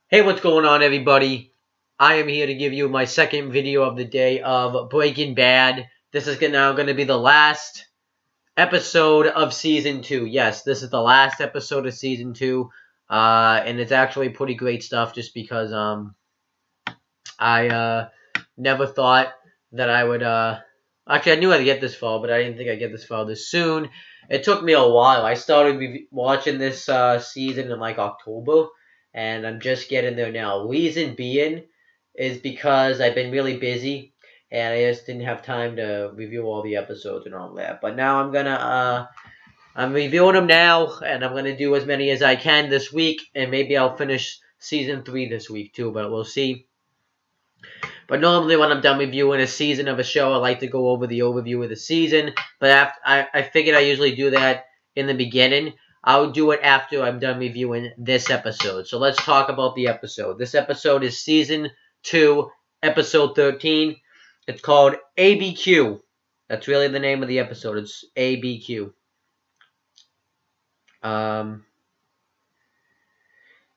Hey, what's going on, everybody? I am here to give you my second video of the day of Breaking Bad. This is now going to be the last episode of Season 2. Yes, this is the last episode of Season 2. And it's actually pretty great stuff just because I never thought that I would... Actually, I knew I'd get this far, but I didn't think I'd get this far this soon. It took me a while. I started watching this season in like October. And I'm just getting there now. Reason being is because I've been really busy, and I just didn't have time to review all the episodes and all that. But now I'm reviewing them now, and I'm gonna do as many as I can this week, and maybe I'll finish Season 3 this week too, but we'll see. But normally when I'm done reviewing a season of a show, I like to go over the overview of the season. But I figured I usually do that in the beginning. I'll do it after I'm done reviewing this episode. So let's talk about the episode. This episode is Season 2, Episode 13. It's called ABQ. That's really the name of the episode. It's ABQ.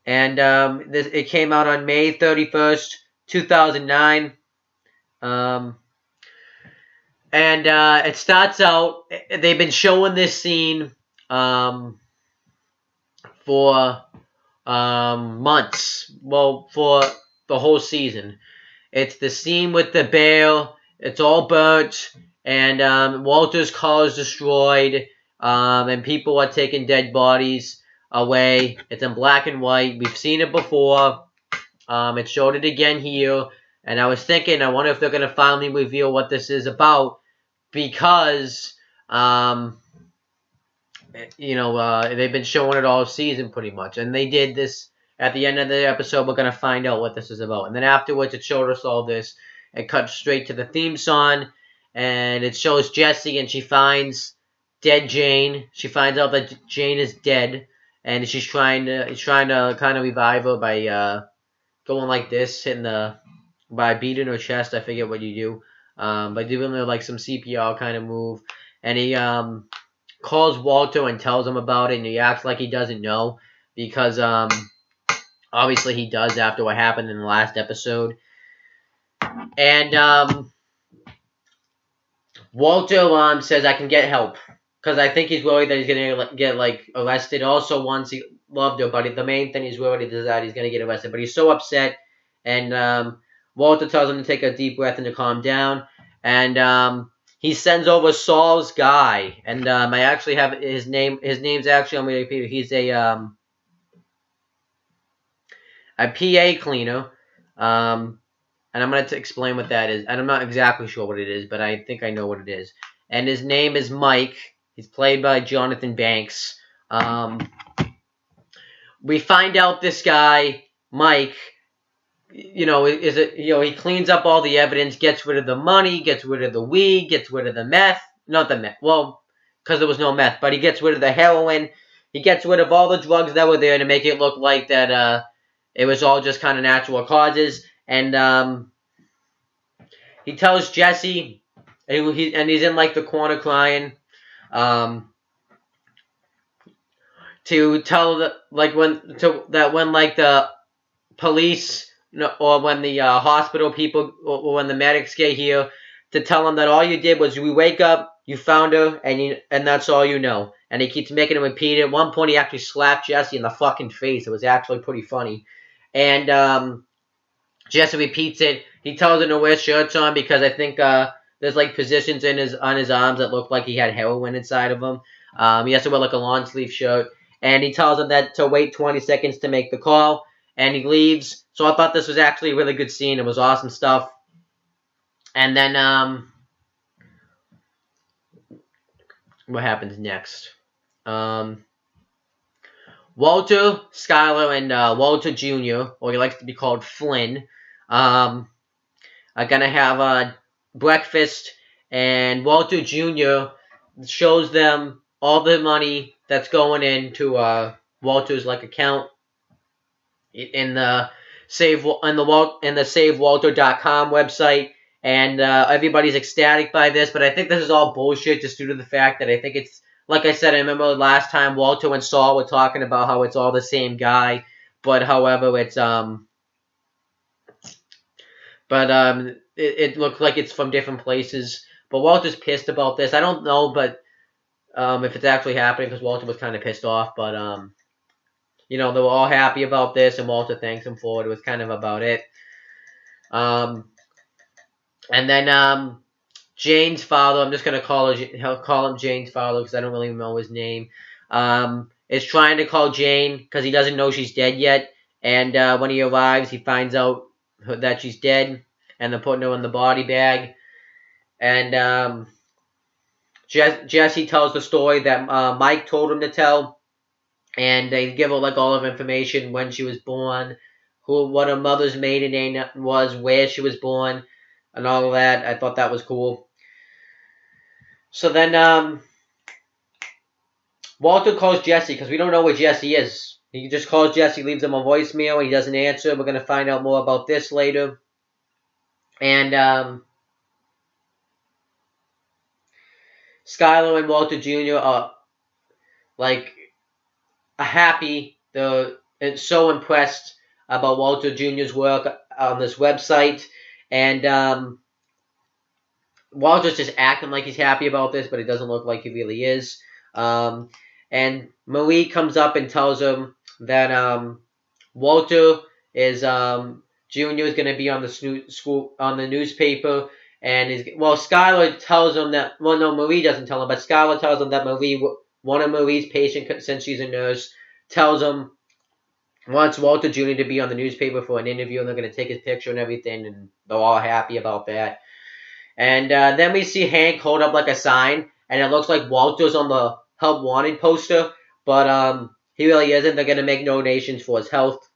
It came out on May 31st, 2009. It starts out, they've been showing this scene for months. Well, for the whole season. It's the scene with the bear. It's all burnt, and Walter's car is destroyed, and people are taking dead bodies away. It's in black and white. We've seen it before. It showed it again here, and I was thinking, I wonder if they're going to finally reveal what this is about, because they've been showing it all season pretty much. And they did this at the end of the episode. We're going to find out what this is about. And then afterwards, it showed us all this. It cuts straight to the theme song. And it shows Jesse, and she finds dead Jane. She finds out that Jane is dead. And she's trying to kind of revive her by going like this, by beating her chest. I forget what you do. By doing like some CPR kind of move. And he calls Walter and tells him about it, and he acts like he doesn't know, because obviously he does after what happened in the last episode. And Walter says, I can get help, because I think he's worried that he's going to get like arrested. Also, once he loved her, but the main thing he's worried is that he's going to get arrested. But he's so upset, and Walter tells him to take a deep breath and to calm down. And he sends over Saul's guy, and I actually have his name. His name's actually on Wikipedia. He's a PA cleaner, and I'm going to explain what that is. And I'm not exactly sure what it is, but I think I know what it is. And his name is Mike. He's played by Jonathan Banks. We find out this guy, Mike, he cleans up all the evidence, gets rid of the money, gets rid of the weed, gets rid of the meth. Not the meth. Well, because there was no meth. But he gets rid of the heroin. He gets rid of all the drugs that were there to make it look like that it was all just kind of natural causes. And he tells Jesse, and he's in like the corner crying, to tell when the police, or when the hospital people, or when the medics get here, to tell them that all you did was you wake up, you found her, and that's all you know. And he keeps making him repeat it. At one point, he actually slapped Jesse in the fucking face. It was actually pretty funny. And Jesse repeats it. He tells him to wear shirts on, because I think there's like positions on his arms that look like he had heroin inside of them. He has to wear like a long sleeve shirt. And he tells him that to wait 20 seconds to make the call. And he leaves. So I thought this was actually a really good scene. It was awesome stuff. And then, what happens next? Walter, Skyler, and Walter Jr., or he likes to be called Flynn, are going to have breakfast. And Walter Jr. shows them all the money that's going into Walter's account in the SaveWalter.com website, and everybody's ecstatic by this. But I think this is all bullshit, just due to the fact that I think it's, like I said, I remember last time Walter and Saul were talking about how it's all the same guy. but however, it looks like it's from different places. But Walter's pissed about this. I don't know, but if it's actually happening, because Walter was kind of pissed off. But they were all happy about this, and Walter thanks him for it. It was kind of about it. And then Jane's father, I'm just gonna call him Jane's father because I don't really know his name. Is trying to call Jane because he doesn't know she's dead yet. And when he arrives, he finds out that she's dead, and they're putting her in the body bag. And Jesse tells the story that Mike told him to tell, and they give her like all of information: when she was born, what her mother's maiden name was, where she was born, and all of that. I thought that was cool. So then Walter calls Jesse because we don't know where Jesse is. He just calls Jesse, leaves him a voicemail, and he doesn't answer. We're going to find out more about this later. And Skyler and Walter Jr. are like happy. They're so impressed about Walter Jr.'s work on this website. And Walter's just acting like he's happy about this, but it doesn't look like he really is. And Marie comes up and tells him that Walter is Junior is going to be on the newspaper, and Skylar tells him that. Well, no, Marie doesn't tell him, but Skylar tells him that one of Marie's patients, since she's a nurse, wants Walter Jr. to be on the newspaper for an interview, and they're going to take his picture and everything, and they're all happy about that. And then we see Hank hold up like a sign, and it looks like Walter's on the Help Wanted poster, but he really isn't. They're going to make donations for his health.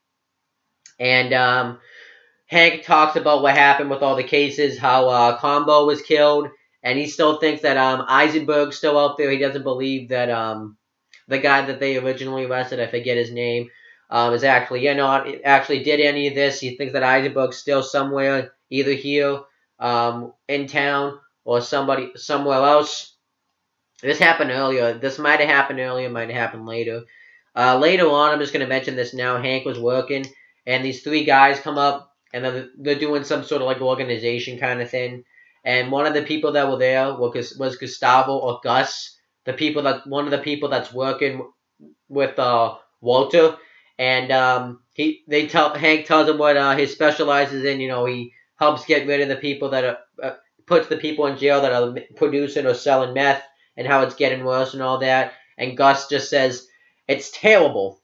And Hank talks about what happened with all the cases, how Combo was killed, and he still thinks that Eisenberg's still out there. He doesn't believe that the guy that they originally arrested, I forget his name, is actually actually did any of this. He thinks that Eisenberg's still somewhere, either here in town or somewhere else. This happened earlier. This might have happened earlier, might have happened later. Later on, I'm just going to mention this now. Hank was working, and these three guys come up, and they're doing some sort of like organization kind of thing. And one of the people that were there was Gustavo or Gus, one of the people that's working with Walter. And Hank tells him what he specializes in. He helps get rid of the people that puts the people in jail that are producing or selling meth, and how it's getting worse and all that. And Gus just says, it's terrible.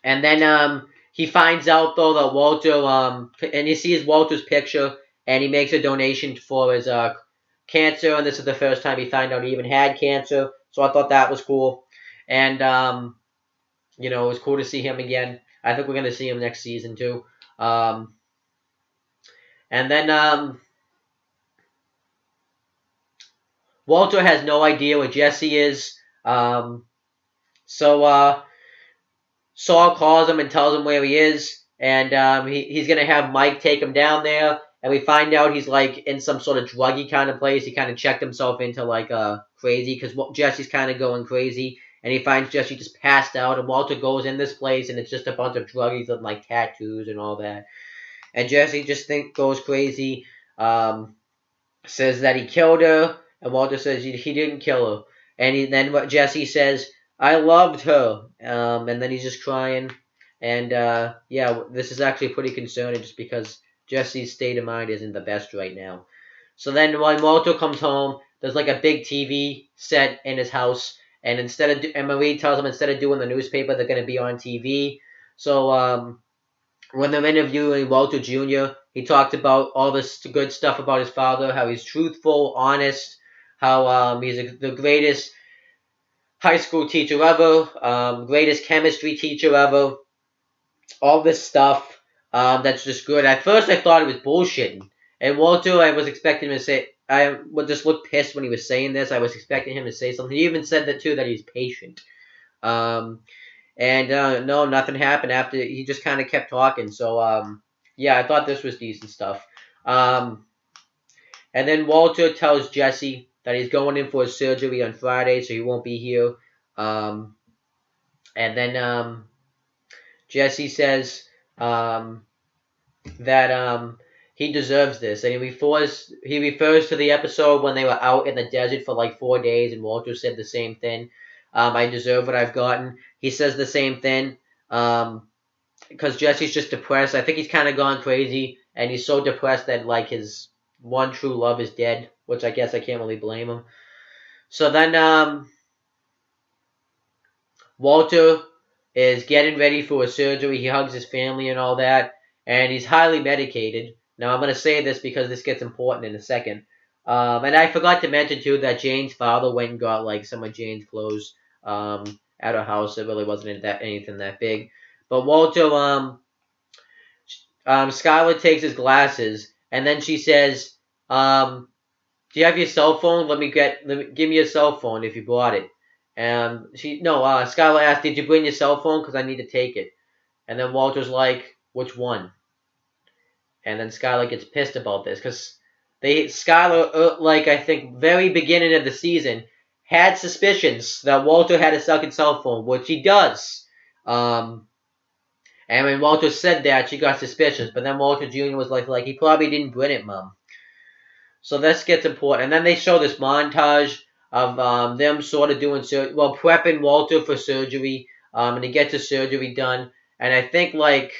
And then he finds out, though, that Walter, and he sees Walter's picture, and he makes a donation for his cancer, and this is the first time he found out he even had cancer. So I thought that was cool. And, it was cool to see him again. I think we're going to see him next season, too. And then Walter has no idea where Jesse is. So Saul calls him and tells him where he is. And he's going to have Mike take him down there. And we find out he's like in some sort of druggy kind of place. He kind of checked himself into like crazy because Jesse's kind of going crazy. And he finds Jesse just passed out. And Walter goes in this place and it's just a bunch of druggies with like tattoos and all that. And Jesse just goes crazy. Says that he killed her. And Walter says he didn't kill her. And then what Jesse says, I loved her. And then he's just crying. And yeah, this is actually pretty concerning just because Jesse's state of mind isn't the best right now. So then when Walter comes home, there's like a big TV set in his house. And Marie tells him instead of doing the newspaper, they're going to be on TV. So when they're interviewing Walter Jr., he talked about all this good stuff about his father, how he's truthful, honest, how he's the greatest high school teacher ever, greatest chemistry teacher ever, all this stuff that's just good. At first, I thought it was bullshitting. And Walter, I was expecting him to say, I would just look pissed when he was saying this. I was expecting him to say something. He even said that, too, that he's patient. No, nothing happened after. He just kind of kept talking. So, yeah, I thought this was decent stuff. And then Walter tells Jesse that he's going in for his surgery on Friday, so he won't be here. And then Jesse says that he deserves this, and he refers to the episode when they were out in the desert for like 4 days, and Walter said the same thing. I deserve what I've gotten. He says the same thing because Jesse's just depressed. I think he's kind of gone crazy, and he's so depressed that like his one true love is dead, which I guess I can't really blame him. So then Walter is getting ready for a surgery. He hugs his family and all that, and he's highly medicated. Now, I'm going to say this because this gets important in a second. And I forgot to mention, too, that Jane's father went and got, like, some of Jane's clothes at her house. It really wasn't anything that big. But Walter, Skyler takes his glasses, and then she says, do you have your cell phone? Give me your cell phone if you brought it. Skyler asked, did you bring your cell phone? Because I need to take it. And then Walter's like, which one? And then Skyler gets pissed about this. Because Skyler, I think, very beginning of the season, had suspicions that Walter had a second cell phone, which he does. And when Walter said that, she got suspicious. But then Walter Jr. was like, he probably didn't bring it, Mom. So this gets important. And then they show this montage of them sort of doing prepping Walter for surgery, and to get the surgery done. And I think like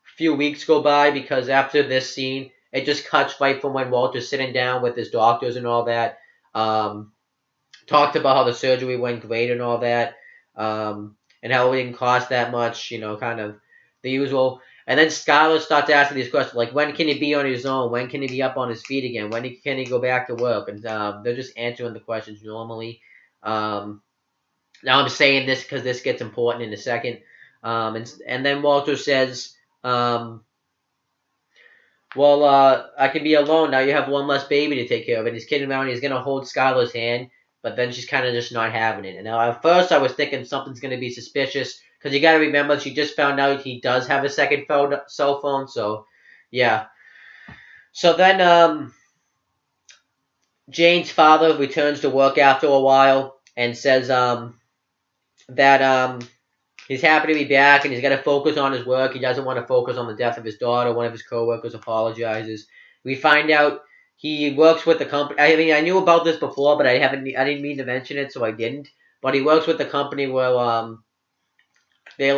a few weeks go by because after this scene, it just cuts right from when Walter's sitting down with his doctors and all that. Talked about how the surgery went great and all that, and how it didn't cost that much, kind of the usual. And then Skyler starts asking these questions, like, when can he be on his own? When can he be up on his feet again? When can he go back to work? And they're just answering the questions normally. Now I'm saying this because this gets important in a second. And then Walter says, I can be alone. Now you have one less baby to take care of. And he's kidding around. He's going to hold Skyler's hand. But then she's kind of just not having it. And now at first I was thinking something's going to be suspicious. Because you got to remember, she just found out he does have a second cell phone. So, yeah. So then Jane's father returns to work after a while and says that he's happy to be back and he's got to focus on his work. He doesn't want to focus on the death of his daughter. One of his coworkers apologizes. We find out he works with the company. I mean, I knew about this before, but I didn't mean to mention it, so I didn't. But he works with the company where they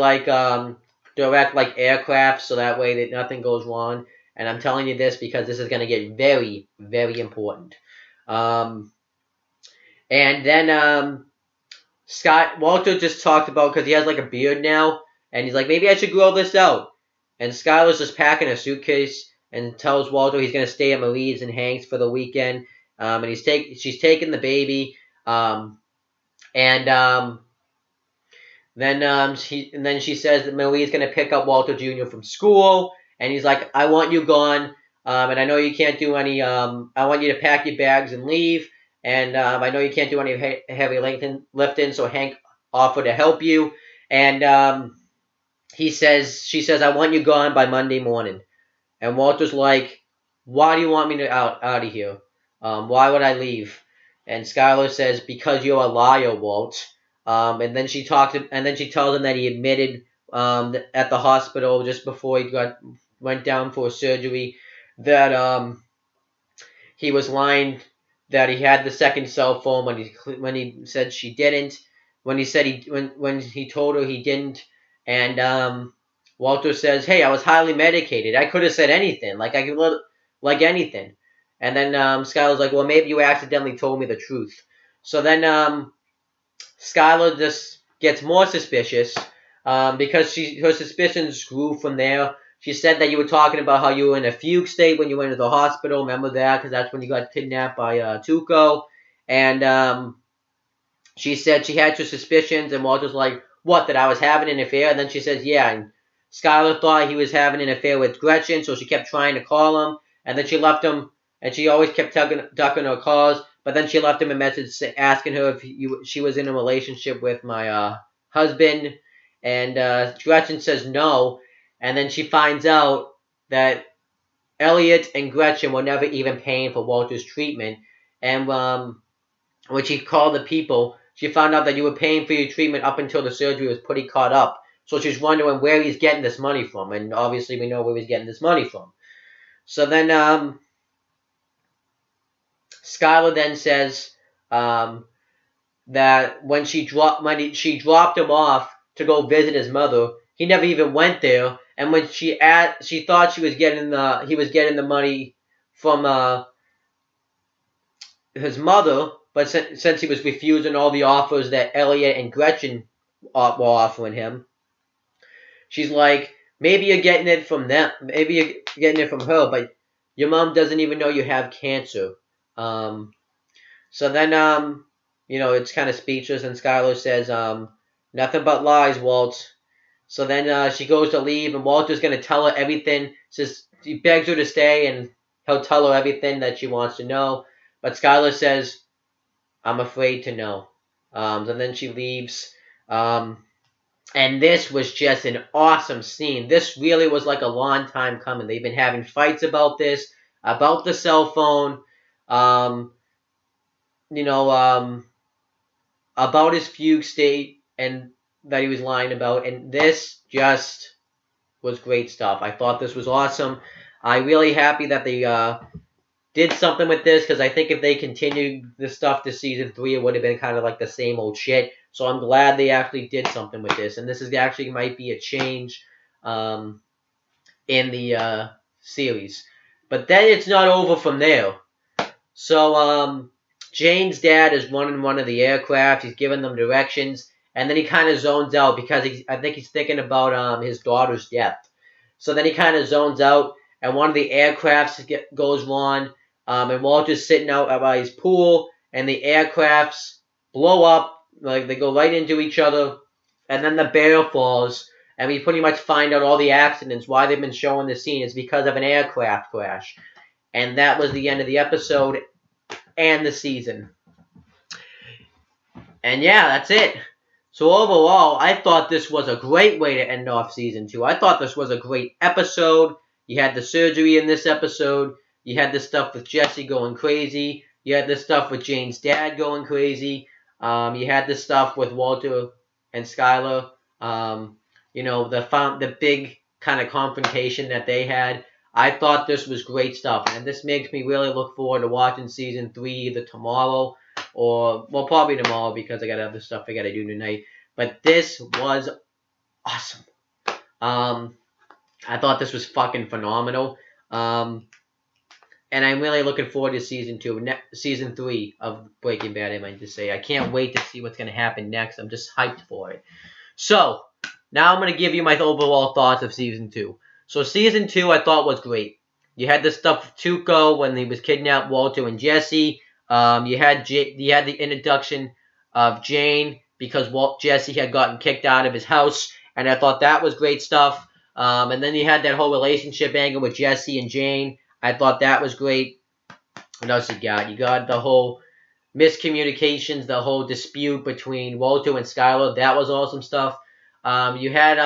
direct like aircraft, so that way that nothing goes wrong. And I'm telling you this because this is going to get very, very important. And then Walter just talked about, because he has like a beard now, and he's like, maybe I should grow this out. And Skyler's just packing a suitcase and tells Walter he's going to stay at Marie's and Hank's for the weekend. And she's taking the baby. Then she says that Marie's going to pick up Walter Jr. from school. And he's like, I want you gone. And I know you can't do any, I want you to pack your bags and leave. And I know you can't do any heavy lifting, so Hank offered to help you. And she says, I want you gone by Monday morning. And Walter's like, why do you want me to out of here? Why would I leave? And Skyler says, because you're a liar, Walt. And then she tells him that he admitted at the hospital just before he went down for surgery that he was lying, that he had the second cell phone when he said she didn't, when he told her he didn't. And Walter says, hey, I was highly medicated. I could have said anything, like anything. And then Skyler's like, well, maybe you accidentally told me the truth. So then Skyler just gets more suspicious because her suspicions grew from there. She said that you were talking about how you were in a fugue state when you went to the hospital. Remember that? Because that's when you got kidnapped by Tuco. And she said she had your suspicions. And Walter's like, what, that I was having an affair? And then she says, yeah. And Skyler thought he was having an affair with Gretchen, so she kept trying to call him. And then she left him, and she always kept ducking her calls. But then she left him a message asking her if she was in a relationship with my husband. And Gretchen says no. And then she finds out that Elliot and Gretchen were never even paying for Walter's treatment. And when she called the people, she found out that you were paying for your treatment up until the surgery was pretty caught up. So she's wondering where he's getting this money from, and obviously we know where he's getting this money from. So then Skyler then says that when she dropped him off to go visit his mother, he never even went there. And when she thought he was getting the money from his mother, but since he was refusing all the offers that Elliot and Gretchen were offering him, she's like, maybe you're getting it from them, maybe you're getting it from her, but your mom doesn't even know you have cancer. So then it's kind of speechless, and Skyler says, nothing but lies, Walt. So then she goes to leave, and Walter's going to tell her everything. He begs her to stay, and he'll tell her everything that she wants to know. But Skyler says, I'm afraid to know. And then she leaves. And this was just an awesome scene. This really was like a long time coming. They've been having fights about this, about the cell phone, about his fugue state, and that he was lying about, and this just was great stuff. I thought this was awesome. I'm really happy that they did something with this, because I think if they continued this stuff to season 3, it would have been kind of like the same old shit. So I'm glad they actually did something with this, and this is actually might be a change in the series. But then it's not over from there. So Jane's dad is running one of the aircraft. He's giving them directions. And then he kind of zones out because I think he's thinking about his daughter's death. So then he kind of zones out, and one of the aircrafts goes wrong, and Walter's sitting out by his pool, and the aircrafts blow up, like they go right into each other, and then the bear falls, and we pretty much find out all the accidents, why they've been showing the scene is because of an aircraft crash. And that was the end of the episode and the season. And yeah, that's it. So overall, I thought this was a great way to end off Season 2. I thought this was a great episode. You had the surgery in this episode. You had the stuff with Jesse going crazy. You had the stuff with Jane's dad going crazy. You had the stuff with Walter and Skyler. The big kind of confrontation that they had. I thought this was great stuff. And this makes me really look forward to watching Season 3 either tomorrow or, well, probably tomorrow because I got other stuff I got to do tonight. But this was awesome. I thought this was fucking phenomenal. And I'm really looking forward to Season 3 of Breaking Bad, I might just say. I can't wait to see what's going to happen next. I'm just hyped for it. So, now I'm going to give you my overall thoughts of Season 2. So, Season 2 I thought was great. You had the stuff with Tuco when he was kidnapped, Walter and Jesse. You had the introduction of Jane because Jesse had gotten kicked out of his house, and I thought that was great stuff. And then you had that whole relationship angle with Jesse and Jane. I thought that was great. What else you got? You got the whole miscommunications, the whole dispute between Walter and Skyler. That was awesome stuff. You had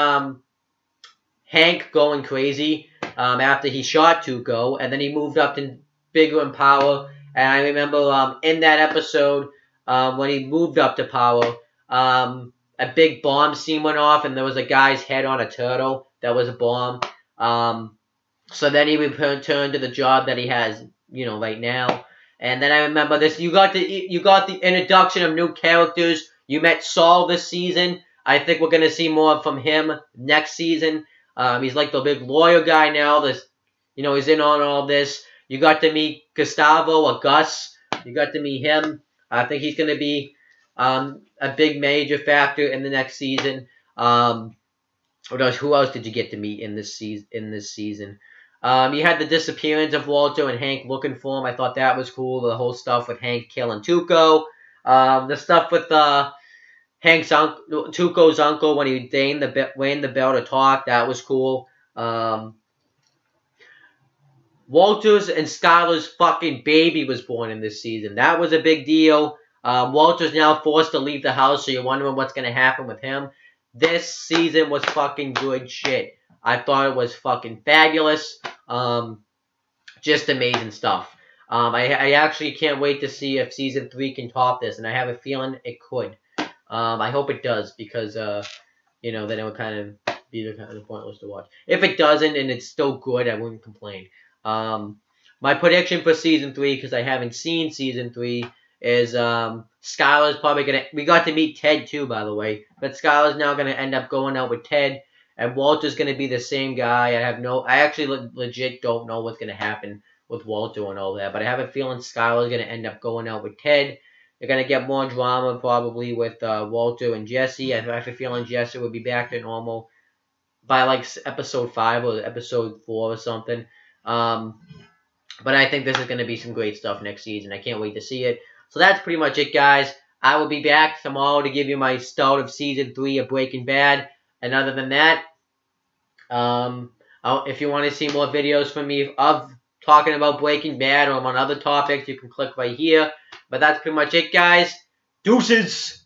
Hank going crazy after he shot Tuco, and then he moved up to bigger in power. And I remember in that episode, when he moved up to power, a big bomb scene went off, and there was a guy's head on a turtle. That was a bomb. So then he returned to the job that he has, right now. And then I remember this. You got the introduction of new characters. You met Saul this season. I think we're gonna see more from him next season. He's like the big lawyer guy now. He's in on all this. You got to meet Gustavo or Gus. You got to meet him. I think he's gonna be a big major factor in the next season. Who else did you get to meet in this season? You had the disappearance of Walter and Hank looking for him. I thought that was cool. The whole stuff with Hank killing Tuco. The stuff with Tuco's uncle when he rang the bell to talk. That was cool. Walter's and Skyler's fucking baby was born in this season. That was a big deal. Walter's now forced to leave the house, so you're wondering what's going to happen with him. This season was fucking good shit. I thought it was fucking fabulous. Just amazing stuff. I actually can't wait to see if Season 3 can top this, and I have a feeling it could. I hope it does, because you know, then it would kind of be the kind of pointless to watch. If it doesn't and it's still good, I wouldn't complain. My prediction for season 3, because I haven't seen season 3, is Skyler's probably gonna. We got to meet Ted too, by the way, but Skyler's now gonna end up going out with Ted, and Walter's gonna be the same guy. I actually legit don't know what's gonna happen with Walter and all that, but I have a feeling Skyler's gonna end up going out with Ted. They're gonna get more drama probably with Walter and Jesse. I have a feeling Jesse will be back to normal by like episode 5 or episode 4 or something. But I think this is going to be some great stuff next season. I can't wait to see it. So that's pretty much it, guys. I will be back tomorrow to give you my start of season 3 of Breaking Bad. And other than that, if you want to see more videos from me of talking about Breaking Bad or on other topics, you can click right here. But that's pretty much it, guys. Deuces!